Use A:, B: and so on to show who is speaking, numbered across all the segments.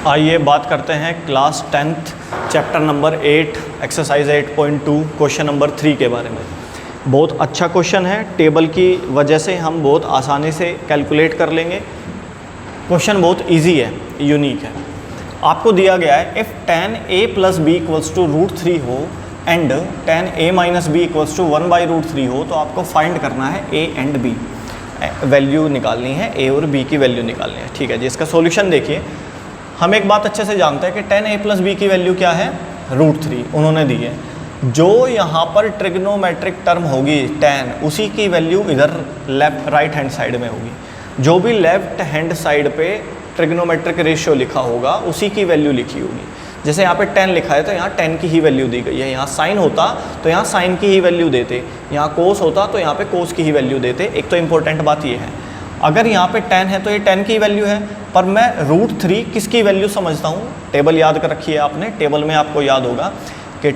A: आइए बात करते हैं class 10th chapter number 8 exercise 8.2 question number 3 के बारे में। बहुत अच्छा क्वेश्चन है, टेबल की वजह से हम बहुत आसानी से कैलकुलेट कर लेंगे। क्वेश्चन बहुत इजी है, यूनिक है। आपको दिया गया है if tan a plus B equals to √3 हो and tan a minus B equals to 1/√3 हो, तो आपको फाइंड करना है a एंड b, वैल्यू निकालनी है, a और b की वैल्यू निकालनी है। ठीक है जी, इसका सॉल्यूशन देखिए। हम एक बात अच्छे से जानते हैं कि tan a प्लस बी की वैल्यू क्या है, √3 उन्होंने दी है। जो यहाँ पर ट्रिग्नोमेट्रिक टर्म होगी tan, उसी की वैल्यू इधर राइट हैंड साइड में होगी। जो भी लेफ्ट हैंड साइड पे ट्रिग्नोमेट्रिक रेशियो लिखा होगा उसी की वैल्यू लिखी होगी। जैसे यहाँ पे tan लिखा है तो यहाँ tan की ही वैल्यू दी गई है। यहाँ sin होता तो यहाँ sin की ही वैल्यू देते, यहाँ cos होता तो यहाँ पे cos की ही वैल्यू देते। एक तो इम्पोर्टेंट बात ये है, अगर यहाँ पे tan है तो ये tan की वैल्यू है, पर मैं √3 किसकी वैल्यू समझता हूँ। टेबल याद कर रखी है आपने, टेबल में आपको याद होगा कि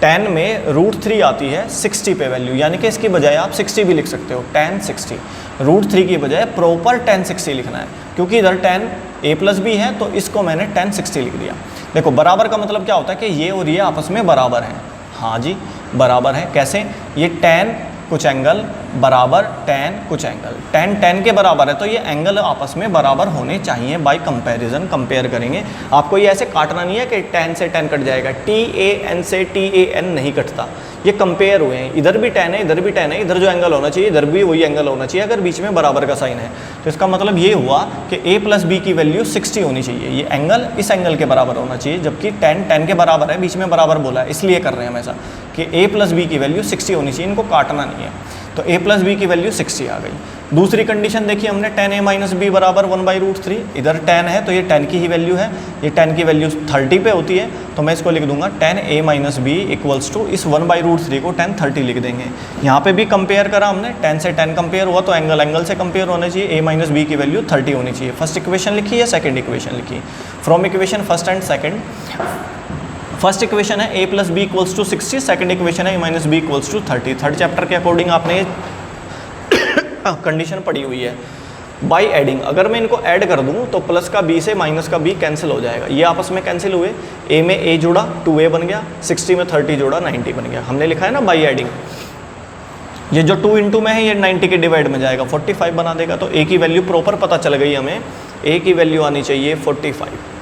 A: tan में √3 आती है 60 पे वैल्यू, यानी कि इसकी बजाय आप 60 भी लिख सकते हो, tan 60। √3 की बजाय प्रॉपर tan 60 लिखना है, क्योंकि इधर tan a प्लस बी है तो इसको मैंने tan 60 लिख दिया। देखो बराबर का मतलब क्या होता है कि ये और ये आपस में बराबर हैं। हाँ जी, बराबर है। कैसे? ये tan कुछ एंगल बराबर tan कुछ एंगल, tan के बराबर है तो ये एंगल आपस में बराबर होने चाहिए। बाय कंपैरिजन कंपेयर करेंगे। आपको ये ऐसे काटना नहीं है कि tan से tan कट जाएगा, TAN से TAN नहीं कटता, ये कंपेयर हुए हैं। इधर भी tan है, इधर भी tan है, इधर जो एंगल होना चाहिए इधर भी वही एंगल होना चाहिए, अगर बीच में बराबर का साइन है। तो इसका मतलब ये हुआ कि a प्लस बी की वैल्यू 60 होनी चाहिए। ये एंगल इस एंगल के बराबर होना चाहिए, जबकि tan के बराबर है, बीच में बराबर बोला है, इसलिए कर रहे हैं हमेशा कि a प्लस बी की वैल्यू 60 होनी चाहिए। इनको काटना नहीं है, तो a प्लस बी की वैल्यू 60 आ गई। दूसरी कंडीशन देखिए हमने, tan a माइनस बी बराबर 1/√3। इधर tan है तो ये tan की ही वैल्यू है, ये tan की वैल्यू 30 पे होती है, तो मैं इसको लिख दूंगा tan a minus B equals to इस 1/√3 को tan 30 लिख देंगे। यहाँ पे भी कंपेयर करा हमने, tan से tan कंपेयर हुआ तो एंगल से कंपेयर होना चाहिए, a माइनस बी की वैल्यू 30 होनी चाहिए। फर्स्ट इक्वेशन लिखी है, सेकेंड इक्वेशन लिखी। From equation first and second, first equation है a plus B equals to 60, second equation है a minus B equals to 30। Third chapter के अकॉर्डिंग आपने ये कंडीशन पड़ी हुई है। बाई एडिंग, अगर मैं इनको ऐड कर दूं तो प्लस का b से माइनस का b कैंसिल हो जाएगा, ये आपस में कैंसिल हुए। a में a जोड़ा 2a बन गया, 60 में 30 जोड़ा 90 बन गया। हमने लिखा है ना बाई एडिंग, ये जो 2 इंटू में है ये 90 के डिवाइड में जाएगा, 45 बना देगा। तो a की वैल्यू प्रॉपर पता चल गई हमें, a की वैल्यू आनी चाहिए 45।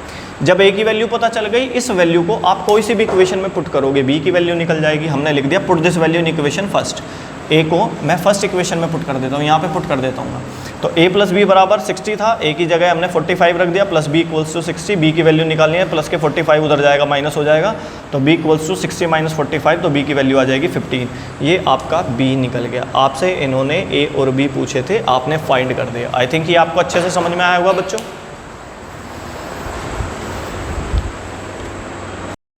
A: जब a की वैल्यू पता चल गई, इस वैल्यू को आप कोई सी भी इक्वेशन में पुट करोगे b की वैल्यू निकल जाएगी। हमने लिख दिया put this value in equation first. a को मैं फर्स्ट इक्वेशन में पुट कर देता हूँ, यहाँ पे पुट कर देता हूँ। तो a प्लस बी बराबर 60 था, a की जगह हमने 45 रख दिया, plus b equals to 60। b की वैल्यू निकालनी है, प्लस के 45 उधर जाएगा, माइनस हो जाएगा, तो b इक्वल्स टू 60 माइनस 45, तो b की वैल्यू आ जाएगी 15। ये आपका b निकल गया। आपसे इन्होंने a और b पूछे थे, आपने फाइंड कर दिया। आई थिंक ये आपको अच्छे से समझ में आया होगा बच्चों।